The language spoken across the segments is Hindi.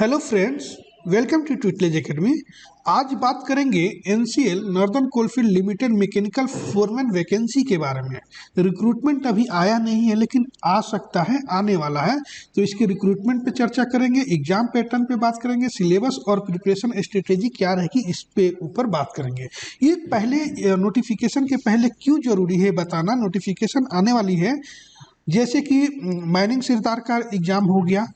हेलो फ्रेंड्स, वेलकम टू ट्विटलेज एकेडमी। आज बात करेंगे NCL northern coalfield limited mechanical foreman vacancy के बारे में। रिक्रूटमेंट अभी आया नहीं है लेकिन आ सकता है, आने वाला है। तो इसके रिक्रूटमेंट पे चर्चा करेंगे, एग्जाम पैटर्न पे बात करेंगे, सिलेबस और प्रिपरेशन स्ट्रेटेजी क्या रहेगी इस पे ऊपर बात करेंगे। ये पहले नोटिफिकेशन के पहले क्यों जरूरी है बताना। नोटिफिकेशन आने वाली है, जैसे कि माइनिंग सिरदार का एग्जाम हो गया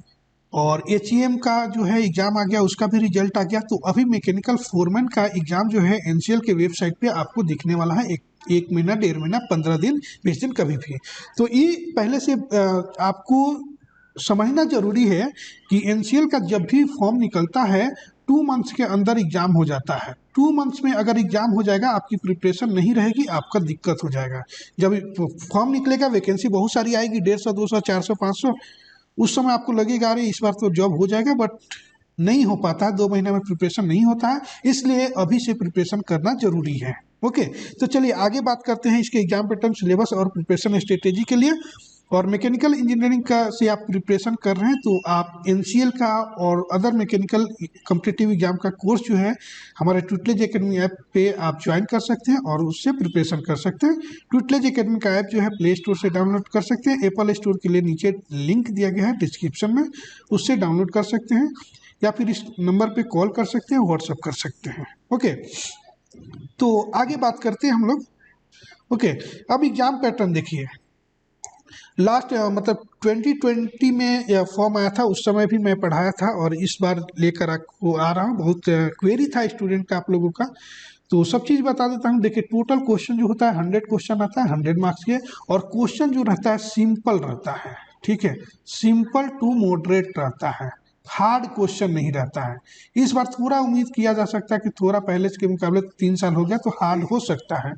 और एचईएम का जो है एग्जाम आ गया, उसका भी रिजल्ट आ गया। तो अभी मैकेनिकल फोरमैन का एग्जाम जो है एनसीएल के वेबसाइट पे आपको दिखने वाला है। एक महीना, 1.5 महीना, 15 दिन, 20 दिन, कभी भी। तो ये पहले से आपको समझना जरूरी है कि एनसीएल का जब भी फॉर्म निकलता है 2 मंथ्स के अंदर एग्जाम हो जाता है। 2 मंथ्स में अगर एग्जाम हो जाएगा, आपकी प्रिपरेशन नहीं रहेगी, आपका दिक्कत हो जाएगा। जब फॉर्म निकलेगा, वैकेंसी बहुत सारी आएगी, 150, 200, 400, 500। उस समय आपको लगेगा अरे इस बार तो जॉब हो जाएगा, बट नहीं हो पाता है। 2 महीने में प्रिपरेशन नहीं होता है, इसलिए अभी से प्रिपरेशन करना जरूरी है। ओके, तो चलिए आगे बात करते हैं इसके एग्जाम पैटर्न, सिलेबस और प्रिपरेशन स्ट्रेटेजी के लिए। और मैकेनिकल इंजीनियरिंग का से आप प्रिपरेशन कर रहे हैं तो आप एनसीएल का और अदर मैकेनिकल कॉम्पिटिटिव एग्जाम का कोर्स जो है हमारे ट्विटलेज एकेडमी ऐप पे आप ज्वाइन कर सकते हैं और उससे प्रिपरेशन कर सकते हैं। ट्विटलेज एकेडमी का ऐप जो है प्ले स्टोर से डाउनलोड कर सकते हैं। एप्पल स्टोर के लिए नीचे लिंक दिया गया है डिस्क्रिप्शन में, उससे डाउनलोड कर सकते हैं, या फिर इस नंबर पे कॉल कर सकते हैं, व्हाट्सअप कर सकते हैं। ओके, तो आगे बात करते हैं हम लोग। ओके, अब एग्जाम पैटर्न देखिए। लास्ट मतलब 2020 में फॉर्म आया था, उस समय भी मैं पढ़ाया था और इस बार लेकर आपको आ रहा हूँ। बहुत क्वेरी था स्टूडेंट का, आप लोगों का, तो सब चीज़ बता देता हूँ। देखिए, टोटल क्वेश्चन जो होता है 100 क्वेश्चन आता है, 100 मार्क्स के। और क्वेश्चन जो रहता है सिंपल रहता है, ठीक है, सिंपल टू मॉडरेट रहता है, हार्ड क्वेश्चन नहीं रहता है। इस बार थोड़ा उम्मीद किया जा सकता है कि थोड़ा पहले के मुकाबले 3 साल हो गया तो हार्ड हो सकता है,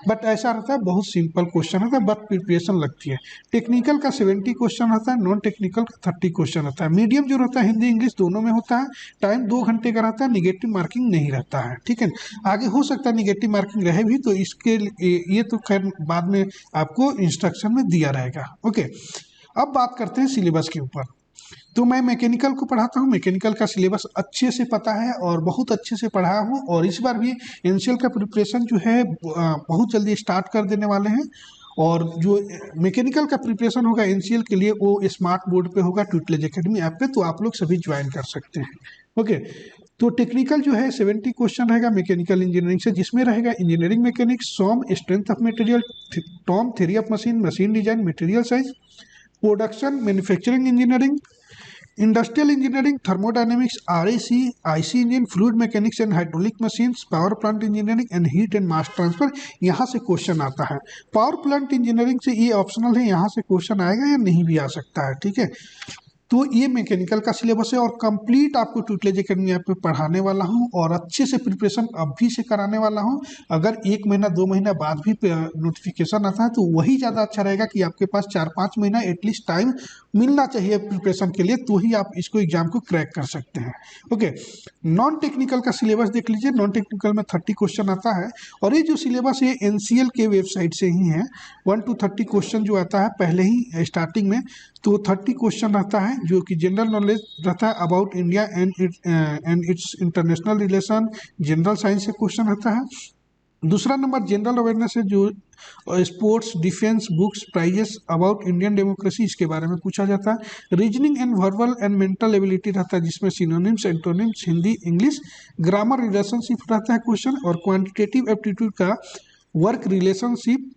बट ऐसा रहता है बहुत सिंपल क्वेश्चन रहता है, बट प्रिपरेशन लगती है। टेक्निकल का 70 क्वेश्चन रहता है, नॉन टेक्निकल का 30 क्वेश्चन रहता है। मीडियम जो रहता है हिंदी इंग्लिश दोनों में होता है। टाइम 2 घंटे का रहता है, निगेटिव मार्किंग नहीं रहता है, ठीक है। आगे हो सकता है निगेटिव मार्किंग रहे भी, तो इसके ये तो खैर बाद में आपको इंस्ट्रक्शन में दिया रहेगा। ओके, अब बात करते हैं सिलेबस के ऊपर। तो मैं मैकेनिकल को पढ़ाता हूँ, मैकेनिकल का सिलेबस अच्छे से पता है और बहुत अच्छे से पढ़ाया हूँ। और इस बार भी एनसीएल का प्रिपरेशन जो है बहुत जल्दी स्टार्ट कर देने वाले हैं। और जो मैकेनिकल का प्रिपरेशन होगा एनसीएल के लिए, वो स्मार्ट बोर्ड पे होगा ट्विटलेज एकेडमी ऐप पे, तो आप लोग सभी ज्वाइन कर सकते हैं। ओके, तो टेक्निकल जो है 70 क्वेश्चन रहेगा मैकेनिकल इंजीनियरिंग से, जिसमें रहेगा engineering mechanics, SOM, strength of material, TOM, theory of machine, machine design, material science, production, manufacturing engineering, industrial engineering, thermodynamics, RAC, IC engine, fluid mechanics and hydraulic machines, power plant engineering and heat and mass transfer, यहाँ से क्वेश्चन आता है। पावर प्लांट इंजीनियरिंग से ये ऑप्शनल है, यहाँ से क्वेश्चन आएगा या नहीं भी आ सकता है, ठीक है। तो ये मैकेनिकल का सिलेबस है और कंप्लीट आपको ट्विटलेज एकेडमी ऐप पे पढ़ाने वाला हूँ और अच्छे से प्रिपरेशन अभी से कराने वाला हूँ। अगर 1 महीना 2 महीना बाद भी नोटिफिकेशन आता है तो वही ज़्यादा अच्छा रहेगा कि आपके पास 4-5 महीना एटलीस्ट टाइम मिलना चाहिए प्रिपरेशन के लिए, तो ही आप इसको एग्जाम को क्रैक कर सकते हैं। ओके, नॉन टेक्निकल का सिलेबस देख लीजिए। नॉन टेक्निकल में 30 क्वेश्चन आता है और ये जो सिलेबस है एनसीएल के वेबसाइट से ही है। 1 to 30 क्वेश्चन जो आता है पहले ही स्टार्टिंग में, तो 30 क्वेश्चन रहता है जो कि जनरल नॉलेज रहता है about India and its international relation, general science से क्वेश्चन रहता है। दूसरा नंबर जनरल अवेयरनेस है, जो sports, defence, books, prizes about Indian democracy, इसके बारे में पूछा जाता है। Reasoning and verbal and mental ability रहता है, जिसमें synonyms, antonyms, Hindi, English, grammar, relationship रहता है क्वेश्चन। और क्वांटिटेटिव एप्टीट्यूड का work relationship,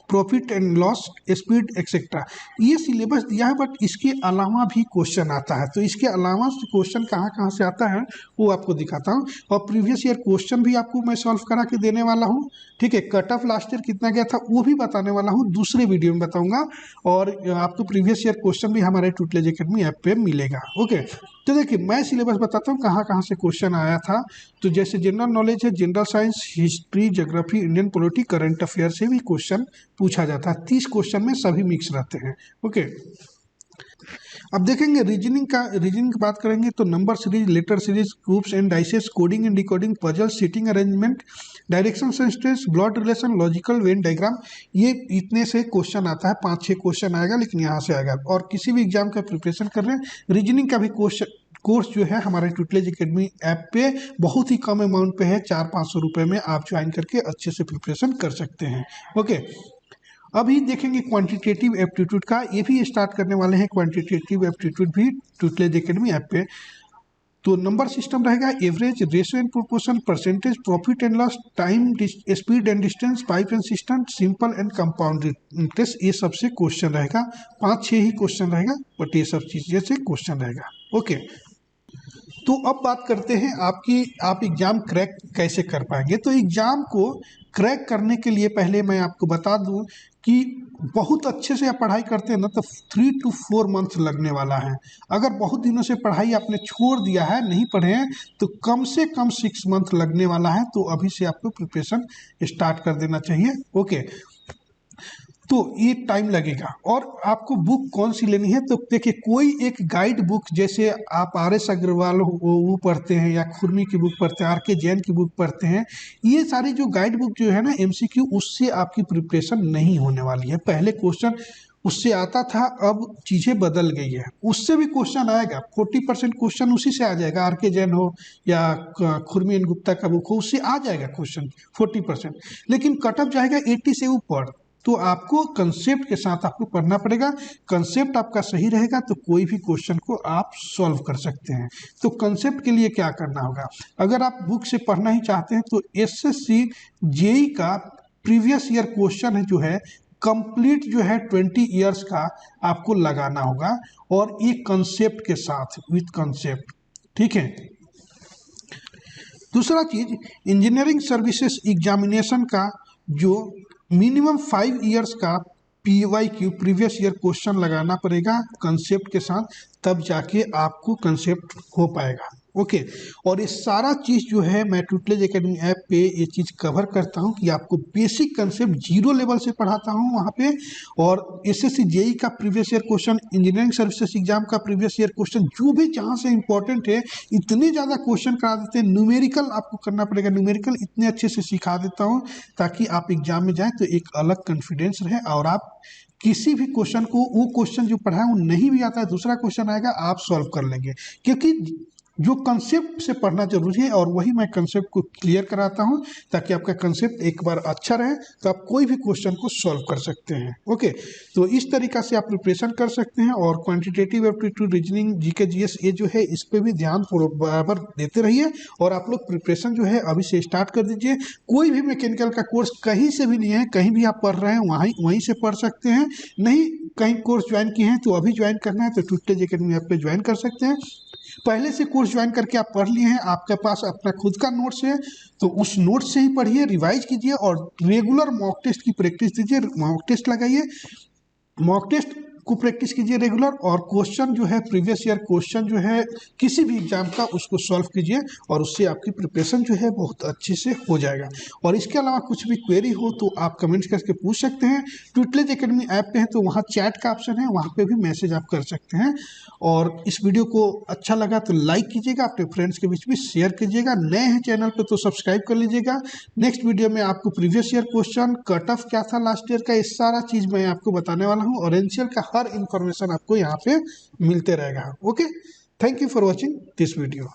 profit and loss, speed etcetera, ये सिलेबस दिया है। बट इसके अलावा भी क्वेश्चन आता है, तो इसके अलावा क्वेश्चन कहाँ कहाँ से आता है वो आपको दिखाता हूँ। और प्रीवियस ईयर क्वेश्चन भी आपको मैं सॉल्व करा के देने वाला हूँ, ठीक है। कट ऑफ लास्ट ईयर कितना गया था वो भी बताने वाला हूँ, दूसरे वीडियो में बताऊंगा। और आपको प्रीवियस ईयर क्वेश्चन भी हमारे ट्विटलेज एकेडमी ऐप पे मिलेगा। ओके, तो देखिए मैं सिलेबस बताता हूँ कहाँ कहाँ से क्वेश्चन आया था। तो जैसे जनरल नॉलेज है, general science, history, geography, Indian polity, current affair से भी क्वेश्चन पूछा जाता है। 30 क्वेश्चन में सभी मिक्स रहते हैं। ओके, अब देखेंगे रीजनिंग की बात करेंगे तो number series, letter series, groups and dices, coding and decoding, puzzle, seating arrangement, direction sense, blood relation, logical Venn diagram, ये इतने से क्वेश्चन आता है। 5-6 क्वेश्चन आएगा, लेकिन यहाँ से आएगा। और किसी भी एग्जाम का प्रिपरेशन कर रहे हैं, रीजनिंग का भी कोर्स जो है हमारे ट्यूटलेज एकेडमी ऐप पे बहुत ही कम अमाउंट पे है, 400-500 रुपये में आप ज्वाइन करके अच्छे से प्रिपरेशन कर सकते हैं। ओके, अभी देखेंगे क्वांटिटेटिव एप्टीट्यूड का, ये भी स्टार्ट करने वाले हैं क्वांटिटेटिव एप्टीट्यूड भी ट्यूटलेज एकेडमी ऐप पे। तो नंबर सिस्टम रहेगा average, ratio and proportion, percentage, profit and loss, time, speed and distance, pipe and system, simple and compound interest, ये सबसे क्वेश्चन रहेगा। 5-6 ही क्वेश्चन रहेगा, बट ये सब चीज़ें से क्वेश्चन रहेगा। ओके, तो अब बात करते हैं आप एग्ज़ाम क्रैक कैसे कर पाएंगे। तो एग्ज़ाम को क्रैक करने के लिए पहले मैं आपको बता दूं कि बहुत अच्छे से आप पढ़ाई करते हैं ना तो 3 to 4 मंथ लगने वाला है। अगर बहुत दिनों से पढ़ाई आपने छोड़ दिया है, नहीं पढ़े हैं, तो कम से कम 6 मंथ लगने वाला है। तो अभी से आपको प्रिपरेशन स्टार्ट कर देना चाहिए। ओके, तो ये टाइम लगेगा। और आपको बुक कौन सी लेनी है, तो देखिए कोई एक गाइड बुक, जैसे आप RS अग्रवाल वो पढ़ते हैं या खुरमी की बुक पढ़ते हैं, RK जैन की बुक पढ़ते हैं, ये सारी जो गाइड बुक जो है ना MCQ, उससे आपकी प्रिपरेशन नहीं होने वाली है। पहले क्वेश्चन उससे आता था, अब चीज़ें बदल गई है। उससे भी क्वेश्चन आएगा, 40% क्वेश्चन उसी से आ जाएगा। RK जैन हो या खुरमी एंड गुप्ता का बुक हो, उससे आ जाएगा क्वेश्चन 40%, लेकिन कटअप जाएगा 80 से ऊपर। तो आपको कंसेप्ट के साथ आपको पढ़ना पड़ेगा। कंसेप्ट आपका सही रहेगा तो कोई भी क्वेश्चन को आप सॉल्व कर सकते हैं। तो कंसेप्ट के लिए क्या करना होगा, अगर आप बुक से पढ़ना ही चाहते हैं तो SSC JEE का प्रीवियस ईयर क्वेश्चन है जो है कंप्लीट जो है 20 ईयर्स का आपको लगाना होगा, और ये कंसेप्ट के साथ, विथ कंसेप्ट, ठीक है। दूसरा चीज, इंजीनियरिंग सर्विसेज एग्जामिनेशन का जो मिनिमम 5 ईयर्स का PYQ प्रीवियस ईयर क्वेश्चन लगाना पड़ेगा कंसेप्ट के साथ, तब जाके आपको कंसेप्ट हो पाएगा। ओके, और ये सारा चीज़ जो है मैं ट्यूटलेज एकेडमी ऐप पे ये चीज़ कवर करता हूँ कि आपको बेसिक कंसेप्ट 0 लेवल से पढ़ाता हूँ वहाँ पे, और SSC JEE का previous year question, engineering services exam का प्रीवियस ईयर क्वेश्चन, जो भी जहाँ से इंपॉर्टेंट है, इतने ज़्यादा क्वेश्चन करा देते हैं। न्यूमेरिकल आपको करना पड़ेगा, न्यूमेरिकल इतने अच्छे से सिखा देता हूँ ताकि आप एग्जाम में जाएँ तो एक अलग कॉन्फिडेंस रहे, और आप किसी भी क्वेश्चन को, वो क्वेश्चन जो पढ़ा है वो नहीं भी आता है, दूसरा क्वेश्चन आएगा आप सॉल्व कर लेंगे। क्योंकि जो कंसेप्ट से पढ़ना जरूरी है, और वही मैं कंसेप्ट को क्लियर कराता हूं ताकि आपका कंसेप्ट एक बार अच्छा रहे तो आप कोई भी क्वेश्चन को सॉल्व कर सकते हैं। ओके, तो इस तरीका से आप प्रिपरेशन कर सकते हैं। और quantitative aptitude, reasoning, GK GS, ये जो है इस पर भी ध्यान बराबर देते रहिए, और आप लोग प्रिपरेशन जो है अभी से स्टार्ट कर दीजिए। कोई भी मैकेनिकल का कोर्स कहीं से भी नहीं है, कहीं भी आप पढ़ रहे हैं वहीं से पढ़ सकते हैं। नहीं कहीं कोर्स ज्वाइन किए हैं तो अभी ज्वाइन करना है तो ट्यूटलेज एकेडमी ऐप पे ज्वाइन कर सकते हैं। पहले से कोर्स ज्वाइन करके आप पढ़ लिए हैं, आपके पास अपना खुद का नोट्स है, तो उस नोट्स से ही पढ़िए, रिवाइज कीजिए, और रेगुलर मॉक टेस्ट की प्रैक्टिस दीजिए। मॉक टेस्ट लगाइए, मॉक टेस्ट को प्रैक्टिस कीजिए रेगुलर, और क्वेश्चन जो है प्रीवियस ईयर क्वेश्चन जो है किसी भी एग्जाम का, उसको सॉल्व कीजिए, और उससे आपकी प्रिपरेशन जो है बहुत अच्छे से हो जाएगा। और इसके अलावा कुछ भी क्वेरी हो तो आप कमेंट्स करके पूछ सकते हैं। ट्यूटलेज एकेडमी ऐप पे है तो वहाँ चैट का ऑप्शन है, वहाँ पे भी मैसेज आप कर सकते हैं। और इस वीडियो को अच्छा लगा तो लाइक कीजिएगा, अपने फ्रेंड्स के बीच भी शेयर कीजिएगा। नए हैं चैनल पे तो सब्सक्राइब कर लीजिएगा। नेक्स्ट वीडियो में आपको previous year question, cut off क्या था लास्ट ईयर का, ये सारा चीज़ मैं आपको बताने वाला हूँ, और एनसीएल का हर इंफॉर्मेशन आपको यहाँ पे मिलते रहेगा। Okay, thank you for watching this video.